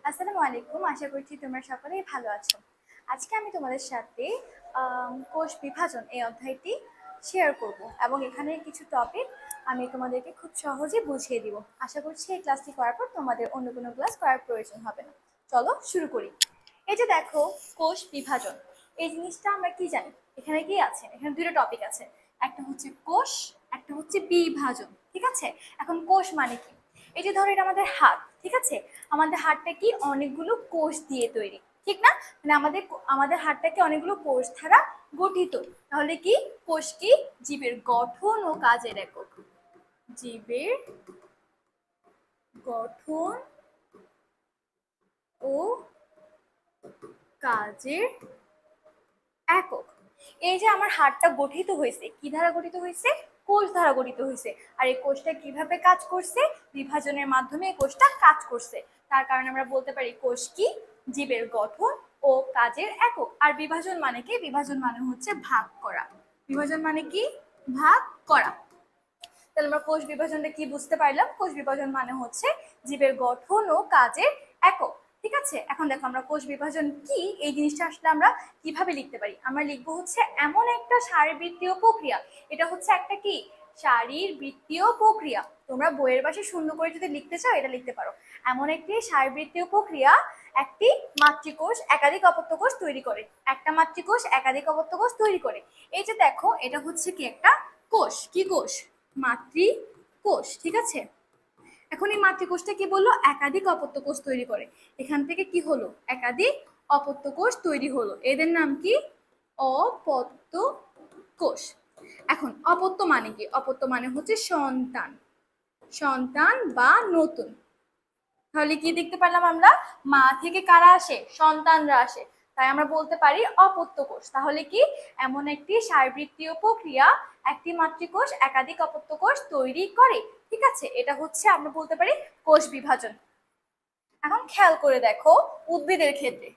আসসালামু আলাইকুম। আশা করছি তোমরা সকলেই ভালো আছো। আজকে আমি তোমাদের সাথে কোষ বিভাজন এই অধ্যায়টি শেয়ার করব এবং এখানে কিছু টপিক আমি তোমাদেরকে খুব সহজে বুঝিয়ে দিব। আশা করছি এই ক্লাসটি করার পর তোমাদের অন্য কোনো ক্লাস করার প্রয়োজন হবে না। চলো শুরু করি। এই যে দেখো, কোষ বিভাজন এই জিনিসটা আমরা কি জানি? এখানে কি আছে? এখানে দুটো টপিক আছে, একটা হচ্ছে কোষ, একটা হচ্ছে বিভাজন। ঠিক আছে, এখন কোষ মানে কি? এই যে ধরো, এটা আমাদের হাত, ঠিক আছে? আমাদের হাতটা কি অনেকগুলো কোষ দিয়ে তৈরি, ঠিক না? মানে আমাদের আমাদের হাতটাকে অনেকগুলো কোষ দ্বারা গঠিত। তাহলে কি কোষ কি? জীবের গঠন ও কাজের একক। জীবের গঠন ও কাজের একক। এই যে আমার হাতটা গঠিত হয়েছে, কি দ্বারা গঠিত হয়েছে? কোষ দ্বারা গঠিত হয়েছে। আর এই কোষটা কিভাবে কাজ করছে? বিভাজনের মাধ্যমে এই কোষটা কাজ করছে। তার কারণে আমরা বলতে পারি কোষ কি? জীবের গঠন ও কাজের একক। আর বিভাজন মানে কি? বিভাজন মানে হচ্ছে ভাগ করা। বিভাজন মানে কি? ভাগ করা। তাহলে আমরা কোষ বিভাজনটা কি বুঝতে পারলাম? কোষ বিভাজন মানে হচ্ছে জীবের গঠন ও কাজের একক। ঠিক আছে, এখন দেখো আমরা কোষ বিভাজন কি এই জিনিসটা আসলে আমরা কিভাবে লিখতে পারি? আমরা লিখবো হচ্ছে এমন একটা শারীরবৃত্তীয় প্রক্রিয়া। এটা হচ্ছে একটা কি? শারীরবৃত্তীয় প্রক্রিয়া। তোমরা বইয়ের পাশে সুন্দর করে যদি লিখতে চাও এটা লিখতে পারো। এমন একটি শারীরবৃত্তীয় প্রক্রিয়া, একটি মাতৃকোষ একাধিক অপত্য কোষ তৈরি করে। একটা মাতৃকোষ একাধিক অপত্য কোষ তৈরি করে। এই যে দেখো, এটা হচ্ছে কি একটা কোষ। কি কোষ? মাতৃকোষ। ঠিক আছে, এখন এই মাতৃকোষটা কি বললো? একাধিক অপত্য কোষ তৈরি করে। এখান থেকে কি হলো? একাধিক অপত্য কোষ তৈরি হলো। এদের নাম কি? অপত্য কোষ। এখন অপত্য মানে কি? অপত্য মানে হচ্ছে সন্তান, সন্তান বা নতুন। তাহলে কি দেখতে পেলাম আমরা? মা থেকে কারা আসে? সন্তানরা আসে। তাই আমরা বলতে পারি অপত্য কোষ। তাহলে কি? এমন একটি শারীরবৃত্তীয় প্রক্রিয়া, একটি মাতৃকোষ একাধিক অপত্য কোষ তৈরি করে। ঠিক আছে, এটা হচ্ছে আমরা বলতে পারি কোষ বিভাজন। এখন খেয়াল করে দেখো, উদ্ভিদের ক্ষেত্রে,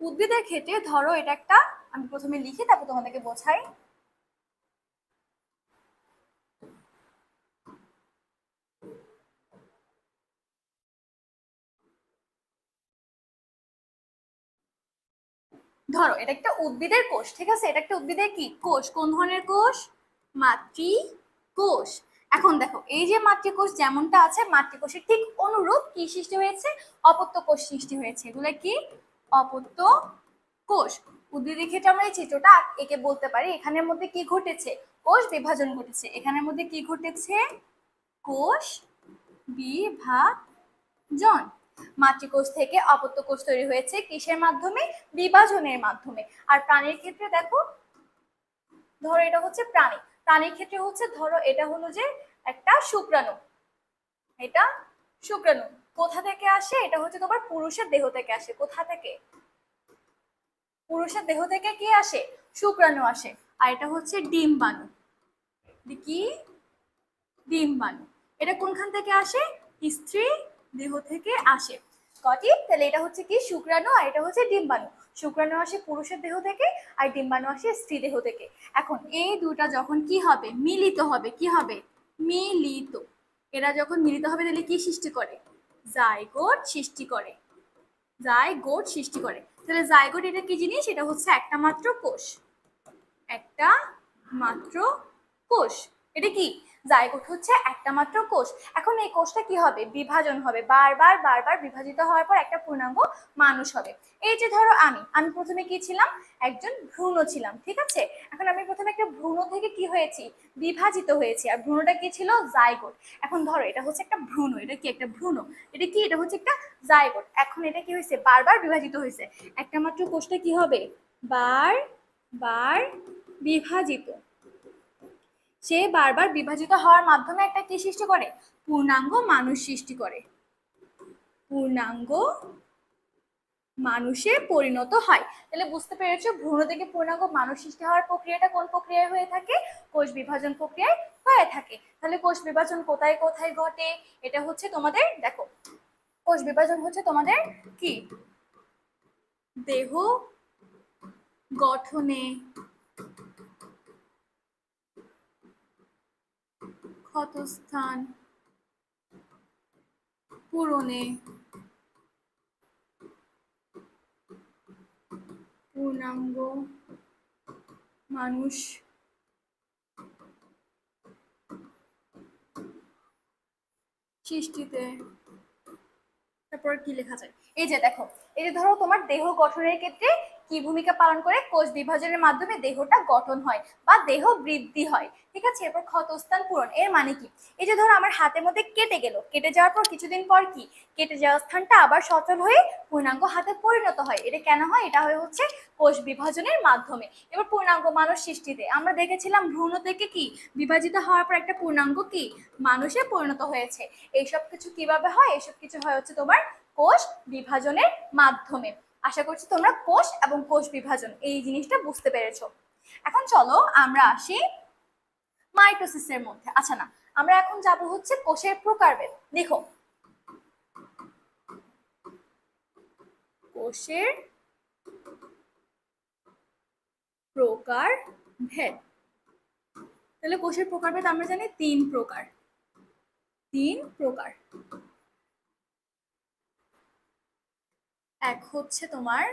উদ্ভিদের ক্ষেত্রে ধরো এটা একটা, আমি প্রথমে লিখি তারপর তোমাদেরকে বোঝাই। ধরো এটা একটা উদ্ভিদের কোষ, ঠিক আছে? এটা একটা উদ্ভিদের কি কোষ? কোন ধরনের কোষ? মাতৃকোষ। এখন দেখো, এই যে মাতৃকোষ যেমনটা আছে, মাতৃকোষের ঠিক অনুরূপ কি সৃষ্টি হয়েছে? অপত্য কোষ সৃষ্টি হয়েছে। এগুলো কি? অপত্য কোষ। উদ্ভিদের ক্ষেত্রে আমরা এই চিত্রটা একে বলতে পারি এখানের মধ্যে কি ঘটেছে? কোষ বিভাজন ঘটেছে। এখানের মধ্যে কি ঘটেছে? কোষ বিভাজন। মাতৃকোষ থেকে অপত্য কোষ তৈরি হয়েছে কিসের মাধ্যমে? বিভাজনের মাধ্যমে। আর প্রাণীর ক্ষেত্রে দেখো, ধরো এটা হচ্ছে প্রাণী। প্রাণীর ক্ষেত্রে হচ্ছে, ধরো এটা হলো যে একটা শুক্রাণু। এটা শুক্রাণু কোথা থেকে আসে? এটা হচ্ছে তোমার পুরুষের দেহ থেকে আসে। কোথা থেকে? পুরুষের দেহ থেকে কি আসে? শুক্রাণু আসে। আর এটা হচ্ছে ডিম্বাণু। কি? ডিম্বাণু। এটা কোনখান থেকে আসে? স্ত্রী দেহ থেকে আসে। কটি? তাহলে এটা হচ্ছে কি? শুক্রাণু, আর এটা হচ্ছে ডিম্বাণু। শুক্রাণু আসে পুরুষের দেহ থেকে, আর ডিম্বাণু আসে স্ত্রী দেহ থেকে। এখন এই দুটা যখন কি হবে? মিলিত হবে। কি হবে? মিলিত। এরা যখন মিলিত হবে তাহলে কি সৃষ্টি করে? জাইগোট সৃষ্টি করে। জাইগোট সৃষ্টি করে। তাহলে জাইগোট এটা কি জিনিস? এটা হচ্ছে একটা মাত্র কোষ। একটা মাত্র কোষ। এটা কি? জাইগোট হচ্ছে একটা মাত্র কোষ। এখন এই কোষটা কি হবে? বিভাজন হবে। বারবার বারবার বিভাজিত হওয়ার পর একটা পূর্ণাঙ্গ মানুষ হবে। এই যে ধরো আমি প্রথমে কি ছিলাম? একজন ভ্রূণ ছিলাম, ঠিক আছে? এখন আমি প্রথমে একটা ভ্রূণ থেকে কি হয়েছি? বিভাজিত হয়েছি। আর ভ্রূণটা কি ছিল? জাইগোট। এখন ধরো এটা হচ্ছে একটা ভ্রূণ। এটা কি? একটা ভ্রূণ। এটা কি? এটা হচ্ছে একটা জাইগোট। এখন এটা কি হয়েছে? বারবার বিভাজিত হয়েছে। একটা মাত্র কোষটা কি হবে? বার বিভাজিত। সে বারবার বিভাজিত হওয়ার মাধ্যমে একটা কি সৃষ্টি করে? পূর্ণাঙ্গ মানুষ সৃষ্টি করে। পূর্ণাঙ্গ মানুষে পরিণত হয়। তাহলে বুঝতে পেরেছো, ভ্রূণ থেকে পূর্ণাঙ্গ মানুষ সৃষ্টি হওয়ার প্রক্রিয়াটা কোন প্রক্রিয়ায় হয়ে থাকে? কোষ বিভাজন প্রক্রিয়ায় হয়ে থাকে। তাহলে কোষ বিভাজন কোথায় কোথায় ঘটে? এটা হচ্ছে তোমাদের, দেখো, কোষ বিভাজন হচ্ছে তোমাদের কি? দেহ গঠনে, ক্ষতস্থান, পূরণে পূর্ণাঙ্গ মানুষ সৃষ্টিতে। তারপর কি লেখা যায়, এই যে দেখো, এই যে ধরো তোমার দেহ গঠনের ক্ষেত্রে কি ভূমিকা পালন করে, কোষ বিভাজনের মাধ্যমে দেহটা গঠন হয় বা দেহ বৃদ্ধি হয়, ঠিক আছে। এরপর ক্ষতস্থান পূরণ, এর মানে কি, এই যে ধরো আমার হাতের মধ্যে কেটে গেল, কেটে যাওয়ার পর কিছুদিন পর কি কেটে যাওয়া স্থানটা আবার সচল হয়ে পূর্ণাঙ্গ হাতে পরিণত হয়। এটা কেন হয়, এটা হচ্ছে কোষ বিভাজনের মাধ্যমে। এবার পূর্ণাঙ্গ মানুষ সৃষ্টিতে আমরা দেখেছিলাম ভ্রূণ থেকে কি বিভাজিত হওয়ার পর একটা পূর্ণাঙ্গ কি মানুষে পরিণত হয়েছে। এইসব কিছু কিভাবে হয়, এইসব কিছু হয় হচ্ছে তোমার কোষ বিভাজনের মাধ্যমে। আশা করছি তোমরা কোষ এবং কোষ বিভাজন এই জিনিসটা বুঝতে পেরেছো। এখন চলো আমরা আসি মাইটোসিসের মধ্যে। আচ্ছা না, আমরা এখন যাব হচ্ছে কোষের প্রকারভেদ। দেখো, কোষের প্রকারভেদ, তাহলে কোষের প্রকারভেদ আমরা জানি তিন প্রকার। এক হচ্ছে তোমার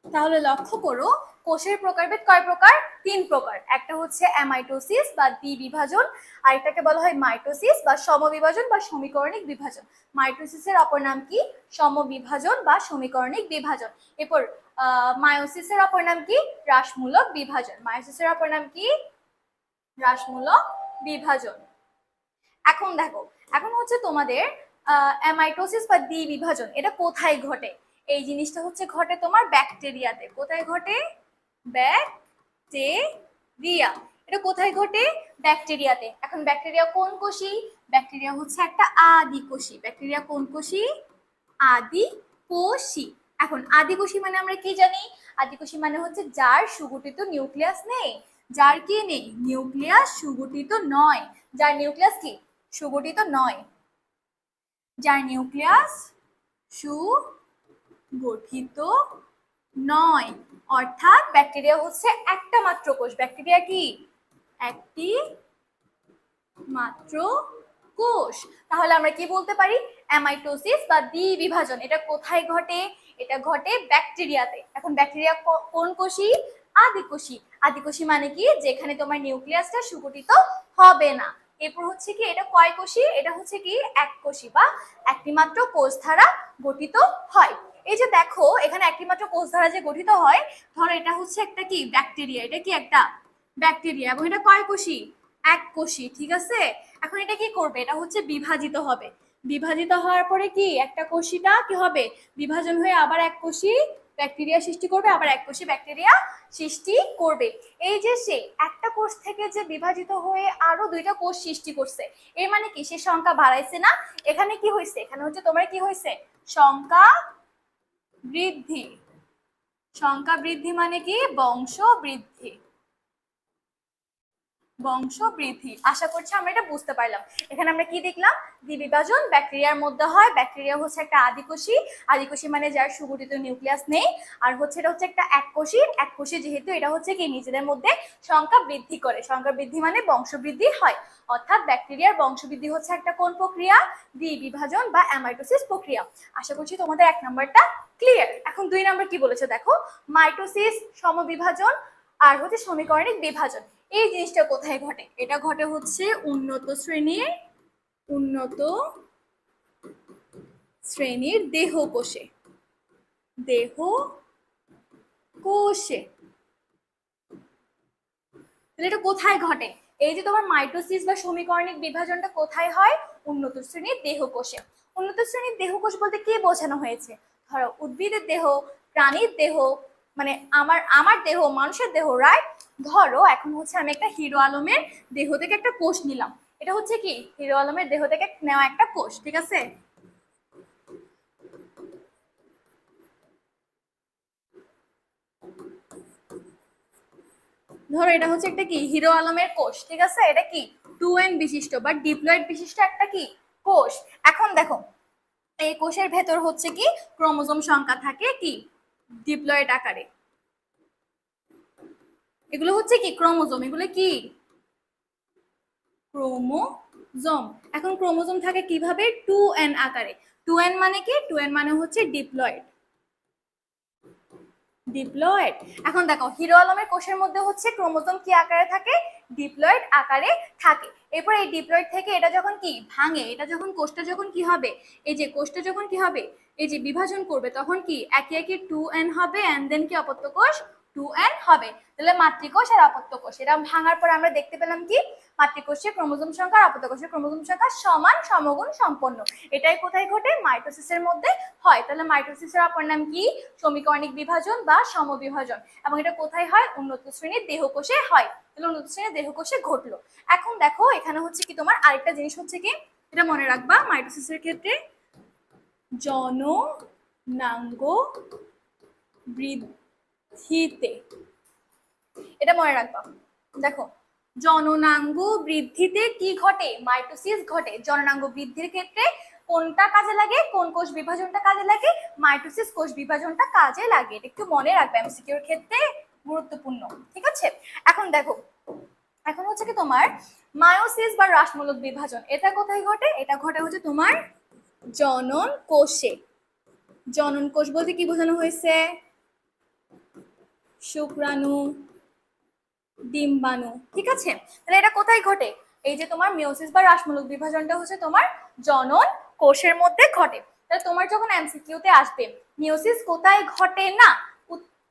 তাহলে লক্ষ্য করো, কোষের প্রকারভেদ কয় প্রকার, তিন প্রকার। একটা হচ্ছে অ্যামাইটোসিস বা দ্বিবিভাজন, আরেকটাকে বলা হয় মাইটোসিস বা সমবিভাজন বা সমীকরণিক বিভাজন। মাইটোসিসের অপর নাম কি, সমবিভাজন বা সমীকরণিক বিভাজন। এরপর মায়োসিসের অপর নাম কি, হ্রাসমূলক বিভাজন। মায়োসিসের অপর নাম কি, হ্রাসমূলক বিভাজন। এখন দেখো, এখন হচ্ছে তোমাদের অ্যামাইটোসিস বা দ্বিবিভাজন, এটা কোথায় ঘটে, এই জিনিসটা হচ্ছে ঘটে তোমার ব্যাকটেরিয়াতে। কোথায় ঘটে, ব্যাকটেরিয়া। এটা কোথায় ঘটে, ব্যাকটেরিয়াতে। এখন ব্যাকটেরিয়া কোন কোষী, ব্যাকটেরিয়া হচ্ছে একটা আদিকোষী। ব্যাকটেরিয়া কোন কোষী, আদিকোষী। এখন আদিকোষী মানে আমরা কি জানি, আদিকোষী মানে হচ্ছে যার সুগঠিত নিউক্লিয়াস নেই। যার কি নেই, নিউক্লিয়াস সুগঠিত নয়। যার নিউক্লিয়াস কি সুগঠিত নয়, যার নিউক্লিয়াস সুগঠিত নয়, অর্থাৎ ব্যাকটেরিয়া হচ্ছে একটা মাত্র কোষ। ব্যাকটেরিয়া কি একটি মাত্র কোষ। তাহলে আমরা কি বলতে পারি, অ্যামাইটোসিস বা দ্বিবিভাজন এটা কোথায় ঘটে, এটা ঘটে ব্যাকটেরিয়াতে। এখন ব্যাকটেরিয়া কোন কোষী, আদিকোষী। আদিকোষী মানে কি, যেখানে তোমার নিউক্লিয়াসটা সুগঠিত হবে না। এরপর হচ্ছে কি, এটা কয় কোষী, এটা হচ্ছে কি এক কোষী বা একটি মাত্র কোষ দ্বারা গঠিত হয়। এই যে দেখো, এখানে একটি মাত্র কোষ দ্বারা যে গঠিত হয়, ধরো এটা হচ্ছে একটা কি ব্যাকটেরিয়া, এটা কি একটা ব্যাকটেরিয়া এবং এটা কয় কোষী, এক কোষী, ঠিক আছে। এখন এটা কি করবে, এটা হচ্ছে বিভাজিত হবে। বিভাজিত হওয়ার পরে কি একটা কোষীটা কি হবে, বিভাজন হয়ে আবার এক কোষী ব্যাকটেরিয়া সৃষ্টি করবে, আবার এক কোষী ব্যাকটেরিয়া সৃষ্টি করবে। এই যে সে একটা কোষ থেকে যে বিভাজিত হয়ে আরো দুইটা কোষ সৃষ্টি করছে, এর মানে কি সে সংখ্যা বাড়াইছে না। এখানে কি হয়েছে, এখানে হচ্ছে তোমার কি হয়েছে, সংখ্যা বৃদ্ধি। সংখ্যা বৃদ্ধি মানে কি, বংশ বৃদ্ধি। বংশ বৃদ্ধি। আশা করছি আমরা এটা বুঝতে পারলাম। এখানে আমরা কি দেখলাম, দ্বিবিভাজন ব্যাকটেরিয়ার মধ্যে হয়। ব্যাকটেরিয়া হচ্ছে একটা আদিকোষী, আদিকোষী মানে যার সুগঠিত নিউক্লিয়াস নেই। আর হচ্ছে এটা হচ্ছে একটা এককোষী, যেহেতু এটা হচ্ছে কি নিজেদের মধ্যে সংখ্যা বৃদ্ধি করে। সংখ্যা বৃদ্ধি মানে বংশ বৃদ্ধি হয়, অর্থাৎ ব্যাকটেরিয়ার বংশ বৃদ্ধি হচ্ছে একটা কোন প্রক্রিয়া, দ্বিবিভাজন বা অ্যামাইটোসিস প্রক্রিয়া। আশা করছি তোমাদের এক নাম্বারটা ক্লিয়ার। এখন দুই নাম্বার কি বলেছে দেখো, মাইটোসিস সমবিভাজন আর হচ্ছে সমীকরণিক বিভাজন। এই জিনিসটা কোথায় ঘটে? এটা ঘটে হচ্ছে উন্নত শ্রেণীর দেহকোষে। তাহলে এটা কোথায় ঘটে? এই যে তোমার মাইটোসিস বা সমীকরণিক বিভাজনটা কোথায় হয়? উন্নত শ্রেণীর দেহকোষে। উন্নত শ্রেণীর দেহকোষ বলতে কি বোঝানো হয়েছে? ধরো উদ্ভিদের দেহ, প্রাণীর দেহ, মানে আমার দেহ, মানুষের দেহ, রাইট? ধরো এখন হচ্ছে আমি একটা হিরো আলমের দেহ থেকে একটা কোষ নিলাম। এটা হচ্ছে কি হিরো আলমের দেহ থেকে নেওয়া একটা কোষ, ঠিক আছে? ধরো এটা হচ্ছে একটা কি হিরো আলমের কোষ, ঠিক আছে? এটা কি 2n বিশিষ্ট বা ডিপ্লয়েড বিশিষ্ট একটা কি কোষ। এখন দেখো এই কোষের ভেতর হচ্ছে কি ক্রোমোজোম সংখ্যা থাকে কি ডিপ্লয়েড আকারে। এগুলো হচ্ছে কি ক্রোমোজোম, এগুলো কি ক্রোমোজোম। এখন ক্রোমোজোম থাকে কিভাবে? 2n আকারে। 2n মানে কি? 2n মানে হচ্ছে ডিপ্লয়েড। এখন দেখো হিরো আলমের কোষের মধ্যে হচ্ছে ক্রোমোজোম কি আকারে থাকে? ডিপ্লয়েড আকারে থাকে। এরপর এই ডিপ্লয়েড থেকে এটা যখন কি ভাঙে, এটা যখন কোষটা যখন কি হবে, এই যে কোষটা যখন কি হবে, এই যে বিভাজন করবে, তখন কি একে একে 2n হবে, এন্ড দেন কি অপত্য কোষ 2n হবে। তাহলে মাতৃকোষ আর অপত্য কোষ, এটা ভাঙার পর আমরা দেখতে পেলাম কি মাতৃকোষের ক্রোমোজোম সংখ্যা আর অপত্য কোষের ক্রোমোজোম সংখ্যা সমান, সমগুণ সম্পন্ন। এটাই কোথায় ঘটে? মাইটোসিসের মধ্যে হয়। তাহলে মাইটোসিসের অপর নাম কি? সমীকরণিক বিভাজন বা সমবিভাজন। এবং এটা কোথায় হয়? উন্নত শ্রেণীর দেহকোষে হয়। তাহলে উন্নত শ্রেণীর দেহকোষে ঘটলো। এখন দেখো এখানে হচ্ছে কি তোমার আরেকটা জিনিস হচ্ছে কি, এটা মনে রাখবা মাইটোসিসের ক্ষেত্রে জননাঙ্গ বৃদ্ধিতে, এটা মনে রাখবা। দেখো জননাঙ্গ বৃদ্ধিতে কি ঘটে? মাইটোসিস ঘটে। জননাঙ্গ বৃদ্ধির ক্ষেত্রে কোনটা কাজে লাগে? কোন কোষ বিভাজনটা কাজে লাগে? মাইটোসিস কোষ বিভাজনটা কাজে লাগে। এটা একটু মনে রাখবে, এমসিকিউর ক্ষেত্রে গুরুত্বপূর্ণ, ঠিক আছে? এখন দেখো এখন হচ্ছে কি তোমার মায়োসিস বা হ্রাসমূলক বিভাজন, এটা কোথায় ঘটে? এটা ঘটে হচ্ছে তোমার জনন কোষে। জনন কোষ বলতে কি বোঝানো হয়েছে? শুক্রাণু, ডিম্বাণু, ঠিক আছে? তাহলে এটা কোথায় ঘটে? এই যে তোমার মিওসিস বা হ্রাসমূলক বিভাজনটা হচ্ছে তোমার জনন কোষের মধ্যে ঘটে। তাহলে তোমার যখন এমসিকিউতে আসবে মিওসিস কোথায় ঘটে না,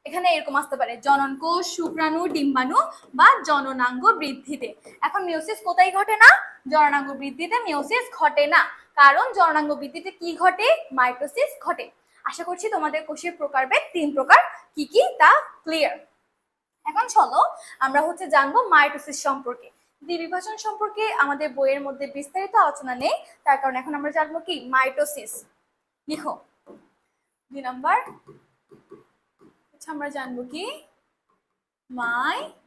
এখানে এরকম আসতে পারে জনন কোষ, শুক্রাণু, ডিম্বাণু বা জননাঙ্গ বৃদ্ধিতে। এখন মিওসিস কোথায় ঘটে না? জননাঙ্গ বৃদ্ধিতে মিওসিস ঘটে না। কারণ জননাঙ্গ বৃদ্ধিতে কি ঘটে? মাইটোসিস ঘটে। আশা করছি তোমাদের কোষের প্রকারভেদ 3 প্রকার কি কি তা ক্লিয়ার। এখন চলো আমরা হচ্ছে জানবো মাইটোসিস সম্পর্কে। দ্বিবিভাজন সম্পর্কে আমাদের বইয়ের মধ্যে বিস্তারিত আলোচনা নেই, তার কারণে এখন আমরা জানবো কি মাইটোসিস। লিখো 2 নাম্বার, আমরা জানবো কি মাইটোসিস।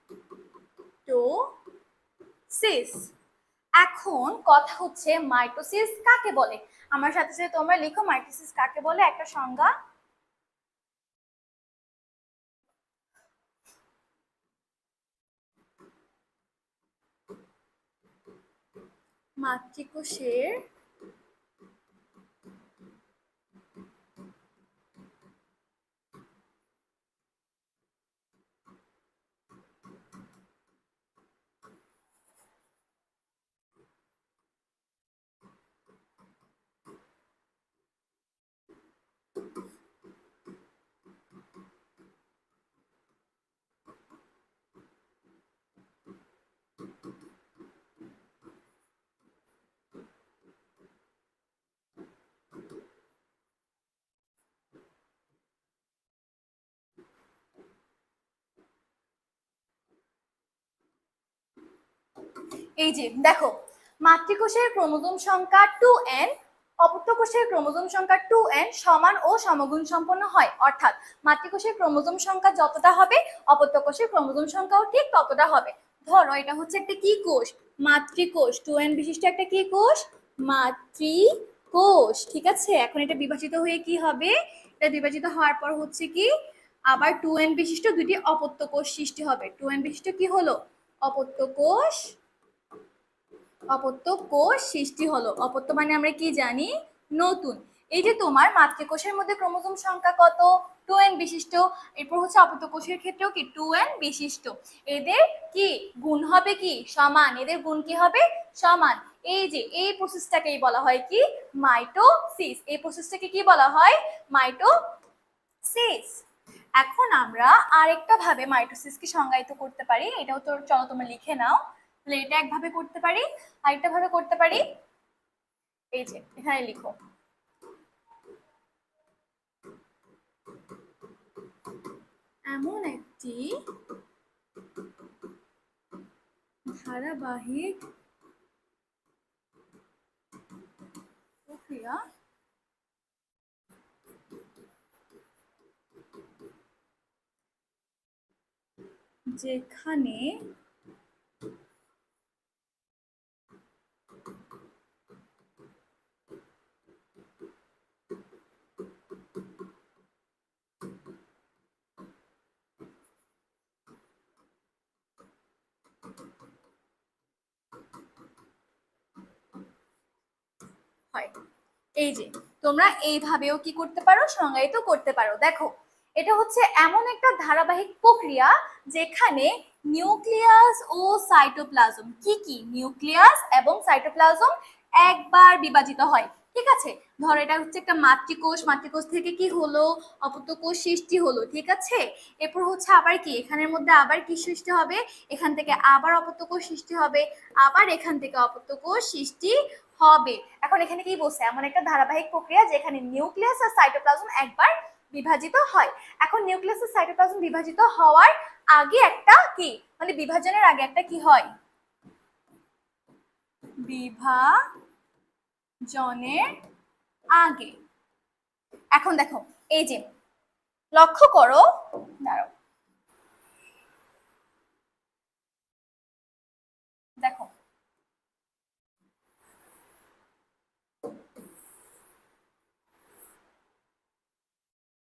এখন কথা হচ্ছে মাইটোসিস কাকে বলে? আমার সাথে সাথে তোমরা লিখো মাইটোসিস কাকে বলে একটা সংজ্ঞা। মাতৃকোষের এই যে দেখো মাতৃকোষের ক্রোমোজোম সংখ্যা 2n, অপত্য কোষের ক্রোমোজোম সংখ্যা 2n সমান ও সমগুণ সম্পন্ন হয়। অর্থাৎ মাতৃকোষের ক্রোমোজোম সংখ্যা যতটা হবে অপত্য কোষের ক্রোমোজোম সংখ্যাও ঠিক ততটা হবে। ধরো এটা হচ্ছে একটা কি কোষ? মাতৃকোষ। 2n বিশিষ্ট একটা কি কোষ? মাতৃকোষ, ঠিক আছে? এখন এটা বিভাজিত হয়ে কি হবে? এটা বিভাজিত হওয়ার পর হচ্ছে কি আবার 2n বিশিষ্ট দুটি অপত্য কোষ সৃষ্টি হবে। 2n বিশিষ্ট কি হলো? অপত্য কোষ সৃষ্টি হলো। অপত্য মানে আমরা কি জানি? নতুন। এই যে তোমার মাতৃকোষের মধ্যে ক্রোমোজোম সংখ্যা কত, 2n বিশিষ্ট। এরপর হচ্ছে অপত্য কোষের ক্ষেত্রেও কি 2n বিশিষ্ট। এদের কি গুণ হবে কি সমান, এদের গুণ কি হবে সমান। এই যে এই প্রসেসটাকেই বলা হয় কি মাইটোসিস, এই প্রসেসটাকে কি বলা হয় মাইটোসিস। এখন আমরা আরেকটা ভাবে মাইটোসিসকে সংজ্ঞায়িত করতে পারি, এটাও তো চলো তোমরা লিখে নাও। তাহলে এটা একভাবে করতে পারি, আরেকটা ভাবে করতে পারি। এই যে এখানে লিখো, এমন একটি ধারাবাহিক প্রক্রিয়া যেখানে হয়। এই যে তোমরা এইভাবেও কি করতে পারো সংজ্ঞায়িত করতে পারো। দেখো এটা হচ্ছে এমন একটা ধারাবাহিক প্রক্রিয়া যেখানে নিউক্লিয়াস ও সাইটোপ্লাজম কি নিউক্লিয়াস এবং সাইটোপ্লাজম একবার বিভাজিত হয়। ঠিক আছে, ধরো এটা হচ্ছে একটা মাতৃকোষ, মাতৃকোষ থেকে কি হলো অপত্য কোষ সৃষ্টি হলো। ঠিক আছে, এরপর হচ্ছে আবার কি এখানের মধ্যে আবার কি সৃষ্টি হবে, এখান থেকে আবার অপত্য কোষ সৃষ্টি হবে, আবার এখান থেকে অপত্য কোষ সৃষ্টি হবে। এখন এখানে কি বলছে, এমন একটা ধারাবাহিক প্রক্রিয়া যেখানে নিউক্লিয়াস আর সাইটোপ্লাজম একবার বিভাজিত হয়। এখন নিউক্লিয়াস আর সাইটোপ্লাজম বিভাজিত হওয়ার আগে একটা কি মানে বিভাজনের আগে একটা কি হয়, বিভাজনের আগে। এখন দেখো এই যে লক্ষ্য করো, দাঁড়াও দেখো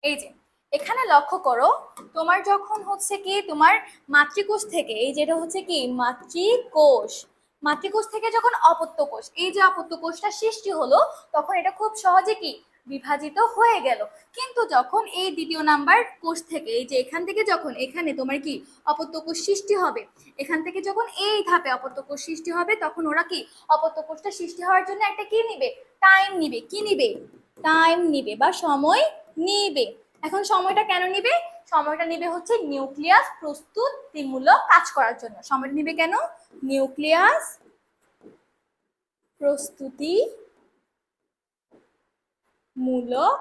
এই যে এখানে লক্ষ্য করো, তোমার যখন হচ্ছে কি তোমার মাতৃকোষ থেকে, এই যেটা হচ্ছে কি মাতৃকোষ, মাতৃকোষ থেকে যখন অপত্য কোষ, এই যে অপত্য কোষটা সৃষ্টি হলো তখন এটা খুব সহজে কি বিভাজিত হয়ে গেল। কিন্তু যখন এই দ্বিতীয় নাম্বার কোষ থেকে, এই যে এখান থেকে যখন এখানে তোমার কি অপত্য কোষ সৃষ্টি হবে, এখান থেকে যখন এই ধাপে অপত্য কোষ সৃষ্টি হবে তখন ওরা কি অপত্য কোষটা সৃষ্টি হওয়ার জন্য একটা কি নিবে টাইম নিবে, কি নিবে টাইম নিবে বা সময় নিবে। এখন সময়টা কেন নিবে, সময়টা নিবে হচ্ছে নিউক্লিয়াস প্রস্তুতিমূলক কাজ করার জন্য। সময়টা নিবে কেন, নিউক্লিয়াস প্রস্তুতি মূলক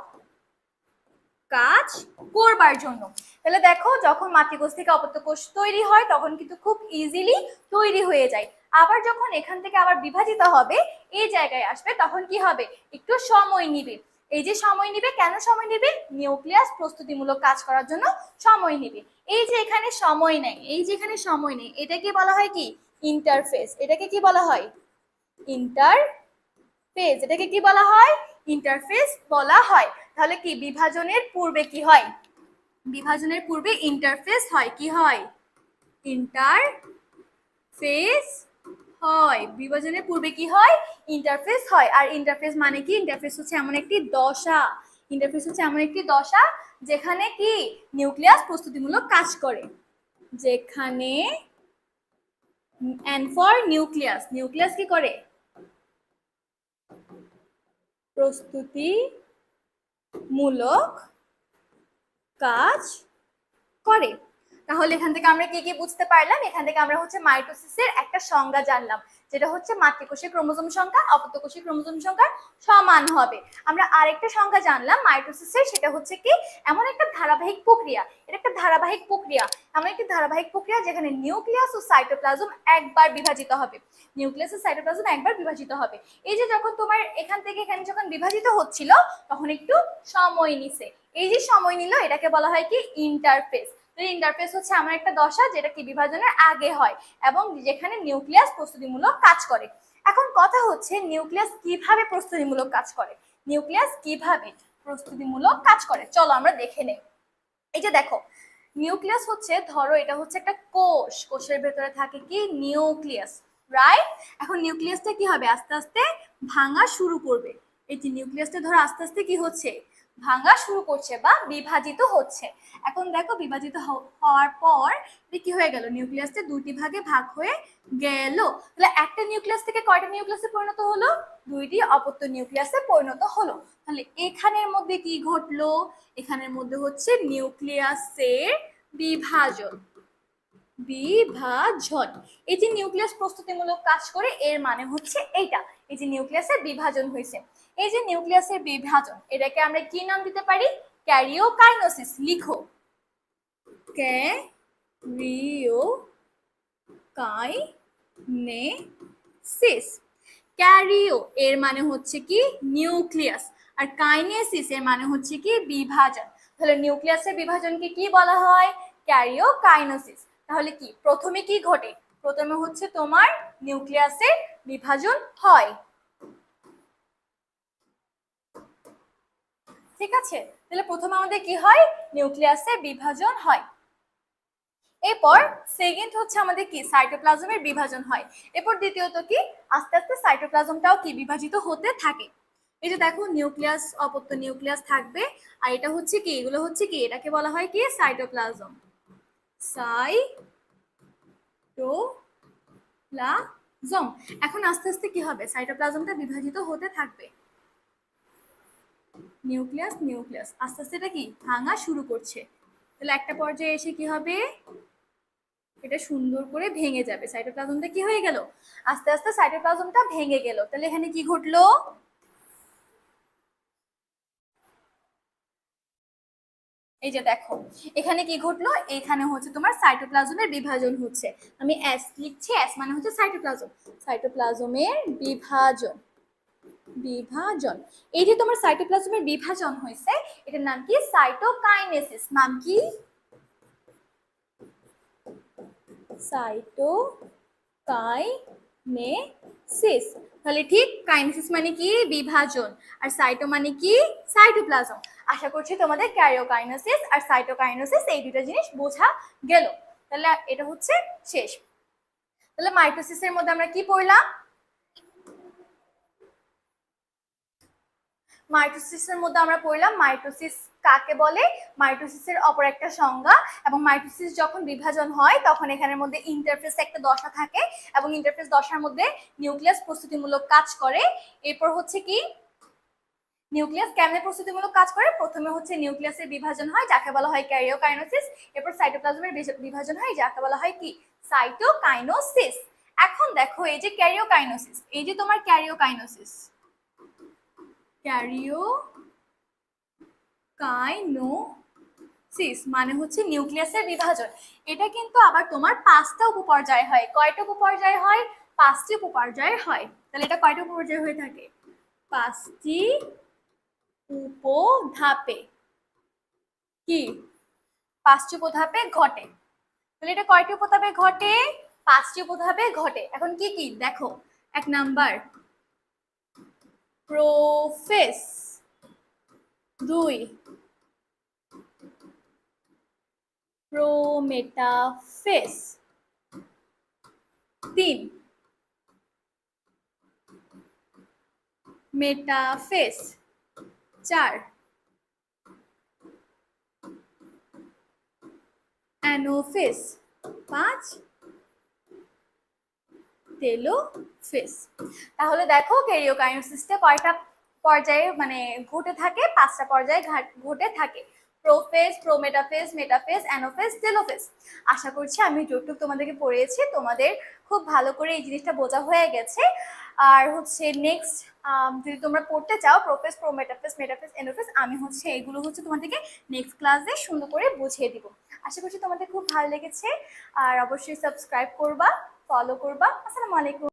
কাজ করবার জন্য। তাহলে দেখো যখন মাতৃকোষ থেকে অপত্য কোষ তৈরি হয় তখন কিন্তু খুব ইজিলি তৈরি হয়ে যায়। আবার যখন এখান থেকে আবার বিভাজিত হবে এই জায়গায় আসবে তখন কি হবে একটু সময় নিবে। এই যে সময় নিবে, কেন সময় নিবে, নিউক্লিয়াস প্রস্তুতিমূলক কাজ করার জন্য সময় নিবে। এই যে এখানে সময় নেই, এই যে এখানে সময় নেই, এটাকে বলা হয় কি ইন্টারফেস। এটাকে কি বলা হয় ইন্টারফেস, এটাকে কি বলা হয় ইন্টারফেস বলা হয়। তাহলে কি বিভাজনের পূর্বে কি হয়, বিভাজনের পূর্বে ইন্টারফেস হয়, কি হয় ইন্টারফেস হয়, বিভাজনের পূর্বে কি হয় ইন্টারফেস হয়। আর ইন্টারফেস মানে কি, ইন্টারফেস হচ্ছে এমন একটি দশা, ইন্টারফেস হচ্ছে এমন একটি দশা যেখানে কি নিউক্লিয়াস প্রস্তুতিমূলক কাজ করে, যেখানে এন ফর নিউক্লিয়াস, নিউক্লিয়াস কি করে প্রস্তুতিমূলক কাজ করে। তাহলে এখান থেকে আমরা কি কি বুঝতে পারলাম, এখান থেকে আমরা হচ্ছে মাইটোসিসের একটা সংজ্ঞা জানলাম, যেটা হচ্ছে মাতৃকোষের ক্রোমোজোম সংখ্যা অপত্য কোষের ক্রোমোজোম সংখ্যা সমান হবে। আমরা আরেকটা সংজ্ঞা জানলাম মাইটোসিসের, সেটা হচ্ছে কি এমন একটা ধারাবাহিক প্রক্রিয়া, এটা একটা ধারাবাহিক প্রক্রিয়া, এমন একটি ধারাবাহিক প্রক্রিয়া যেখানে নিউক্লিয়াস ও সাইটোপ্লাজম একবার বিভাজিত হবে, নিউক্লিয়াস ও সাইটোপ্লাজম একবার বিভাজিত হবে। এই যে যখন তোমার এখান থেকে এখানে যখন বিভাজিত হচ্ছিল তখন একটু সময় নিছে, এই যে সময় নিল এটাকে বলা হয় কি ইন্টারফেস। ইন্টারফেস হচ্ছে এমন একটা দশা যেটা কি বিভাজনের আগে হয় এবং যেখানে নিউক্লিয়াস প্রস্তুতিমূলক কাজ করে। এখন কথা হচ্ছে নিউক্লিয়াস কিভাবে প্রস্তুতিমূলক কাজ করে, নিউক্লিয়াস কিভাবে প্রস্তুতিমূলক কাজ করে চলো আমরা দেখে নেই। এই যে দেখো নিউক্লিয়াস হচ্ছে, ধরো এটা হচ্ছে একটা কোষ, কোষের ভেতরে থাকে কি নিউক্লিয়াস, রাইট। এখন নিউক্লিয়াসটা কি হবে আস্তে আস্তে ভাঙা শুরু করবে, এই যে নিউক্লিয়াসটা ধরো আস্তে আস্তে কি হচ্ছে, ভাঙা শুরু করছে বা বিভাজিত হচ্ছে। এখন দেখো বিভাজিত হওয়ার পর কি হয়ে গেল, নিউক্লিয়াসটা দুটি ভাগে ভাগ হয়ে গেল। তাহলে একটা নিউক্লিয়াস থেকে কয়টা নিউক্লিয়াসে পরিণত হলো, দুইটি অপত্য নিউক্লিয়াসে পরিণত হলো। তাহলে এখানের মধ্যে কি ঘটলো, এখানের মধ্যে হচ্ছে নিউক্লিয়াসের বিভাজন। বিভাজন, এই যে নিউক্লিয়াস প্রস্তুতিমূলক কাজ করে এর মানে হচ্ছে এইটা, এই যে নিউক্লিয়াসের বিভাজন হয়েছে। এই যে নিউক্লিয়াসের বিভাজন, এটাকে আমরা কি নাম দিতে পারি, ক্যারিওকাইনোসিস। লিখো, ক্যারিওকাইনেসিস। ক্যারিও এর মানে হচ্ছে কি নিউক্লিয়াস, আর কাইনেসিস এর মানে হচ্ছে কি বিভাজন। তাহলে নিউক্লিয়াসের বিভাজনকে কি বলা হয়, ক্যারিওকাইনোসিস। তাহলে কি প্রথমে কি ঘটে, প্রথমে হচ্ছে তোমার নিউক্লিয়াসের বিভাজন হয়। ঠিক আছে, তাহলে প্রথমে আমাদের কি হয়, নিউক্লিয়াসের বিভাজন হয়। এরপর সেকেন্ড হচ্ছে আমাদের কি, সাইটোপ্লাজমের বিভাজন হয়। এরপর দ্বিতীয়ত কি, আস্তে আস্তে সাইটোপ্লাজমটাও কি বিভাজিত হতে থাকে। এই যে দেখো নিউক্লিয়াস, অপত্য নিউক্লিয়াস থাকবে, আর এটা হচ্ছে কি, এগুলো হচ্ছে কি, এটাকে বলা হয় কি সাইটোপ্লাজম। সাইটোপ্লাজম। এখন আস্তে আস্তে কি হবে, সাইটোপ্লাজমটা বিভাজিত হতে থাকবে। নিউক্লিয়াস নিউক্লিয়াস আস্তে আস্তে এটা কি ভাঙা শুরু করছে। তাহলে একটা পর্যায়ে এসে কি হবে, এটা সুন্দর করে ভেঙে যাবে। সাইটোপ্লাজমটা কি হয়ে গেল, আস্তে আস্তে সাইটোপ্লাজমটা ভেঙে গেল। তাহলে এখানে কি ঘটলো, এই যে দেখো এখানে কি ঘটলো, এখানে হচ্ছে তোমার সাইটোপ্লাজমের বিভাজন হচ্ছে। আমি এস লিখছি, এস মানে হচ্ছে সাইটোপ্লাজম, সাইটোপ্লাজমের বিভাজন। বিভাজন, এই যে তোমার সাইটোপ্লাজমের বিভাজন হয়েছে, এটার নাম কি সাইটোকাইনেসিস। নাম কি, সাইটোকাইনেসিস। তাহলে ঠিক, কাইনেসিস মানে কি বিভাজন, আর সাইটো মানে কি সাইটোপ্লাজম। আশা করছি তোমাদের ক্যারিওকাইনেসিস আর সাইটোকাইনেসিস এই দুটো জিনিস বোঝা গেল। তাহলে এটা হচ্ছে শেষ। তাহলে মাইটোসিসের মধ্যে আমরা কি পড়লাম, মাইটোসিসের মধ্যে আমরা পড়লাম মাইটোসিস কাকে বলে, মাইটোসিসের অপর একটা সংজ্ঞা। এবং মাইটোসিস যখন বিভাজন হয় তখন এখানের মধ্যে ইন্টারফেস একটা দশা থাকে, এবং ইন্টারফেস দশার মধ্যে নিউক্লিয়াস প্রস্তুতিমূলক কাজ করে। এরপর হচ্ছে কি, নিউক্লিয়াস কেমনে প্রস্তুতিমূলক কাজ করে, প্রথমে হচ্ছে নিউক্লিয়াসের বিভাজন হয় যাকে বলা হয় ক্যারিওকাইনোসিস, এরপর সাইটোপ্লাজমের বিভাজন হয় যাকে বলা হয় কি সাইটোকাইনোসিস। এখন দেখো এই যে ক্যারিওকাইনোসিস, এই যে তোমার ক্যারিওকাইনোসিস, ক্যারিওকাইনোসিস মানে হচ্ছে নিউক্লিয়াসের বিভাজন। এটা কিন্তু আবার তোমার পাঁচটা উপপর্যায় হয়। কয়টা উপপর্যায় হয়, পাঁচটি উপপর্যায় হয়। তাহলে এটা কয়টা উপপর্যায় হয়ে থাকে, পাঁচটি উপধাপে, কি পাঁচটি উপধাপে ঘটে। তাহলে এটা কয়টি উপধাপে ঘটে, পাঁচটি উপধাপে ঘটে। এখন কি কি দেখো, এক নাম্বার প্রোফেজ, দুই প্রোমেটাফেজ, তিন মেটাফেজ, চার অ্যানোফেজ, পাঁচ টেলোফেজ। তাহলে দেখো ক্যারিওকাইনোসিসটা কয়টা পর্যায়ে মানে ঘটে থাকে, পাঁচটা পর্যায়ে ঘটে থাকে, প্রোফেজ, প্রোমেটাফেজ, মেটাফেজ, অ্যানোফেজ, টেলোফেজ। আশা করছি আমি যতটুকু তোমাদেরকে পড়িয়েছি তোমাদের খুব ভালো করে এই জিনিসটা বোঝা হয়ে গেছে। আর হচ্ছে নেক্সট যদি তোমরা পড়তে চাও প্রোফেজ, প্রোমেটাফেজ, মেটাফেজ, অ্যানোফেজ, আমি হচ্ছে এগুলো হচ্ছে তোমাদেরকে নেক্সট ক্লাসে সুন্দর করে বুঝিয়ে দিব। আশা করছি তোমাদের খুব ভালো লেগেছে, আর অবশ্যই সাবস্ক্রাইব করবা, ফলো করবা। আসসালামু আলাইকুম।